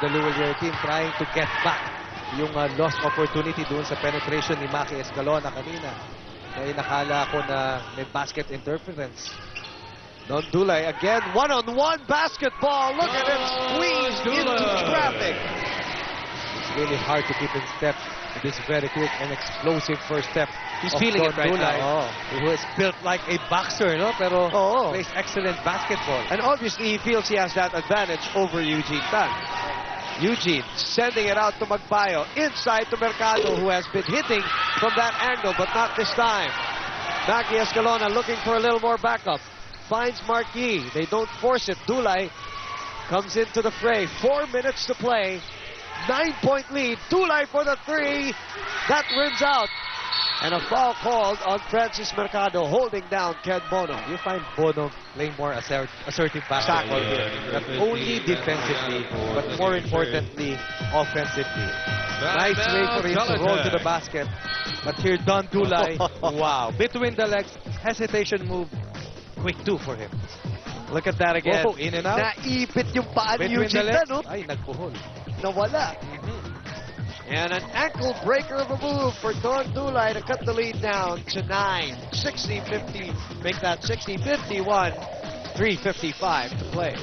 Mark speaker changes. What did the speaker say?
Speaker 1: the Luwalier team trying to get back yung lost opportunity doon sa penetration ni Maki Escalona kanina. Kaya nakala ko na may basket interference. Don Dulay again, one-on-one basketball. Look at him squeezed into traffic. It's really hard to keep in step with this very quick and explosive first step.
Speaker 2: He's feeling it right now.
Speaker 1: Who is built like a boxer, no? Pero plays excellent basketball.
Speaker 3: And obviously, he feels he has that advantage over Eugene Tan. Eugene sending it out to Magpayo. Inside to Mercado, who has been hitting from that angle, but not this time. Maki Escalona looking for a little more backup. Finds Marquis. They don't force it. Dulay comes into the fray. 4 minutes to play. 9-point lead. Dulay for the three. That rims out. And a foul called on Francis Mercado, holding down Ken Bono.
Speaker 1: You find Bono playing more assertive basketball here. Not only defensively, but more importantly, offensively. Nice way for him to roll to the basket. But here, Don Dulay, wow. Between the legs, hesitation move. Quick two for him.
Speaker 3: Look at that again.
Speaker 1: Oh, in and out.
Speaker 3: Naipit yung paa ni
Speaker 1: Between the
Speaker 3: Eugene
Speaker 1: legs.
Speaker 3: Tan, no?
Speaker 1: Ay, nagpuhol.
Speaker 3: Nawala. And an ankle breaker of a move for Don Dulay to cut the lead down to 9. 60-50. Make that 60-51. 3:55 to play.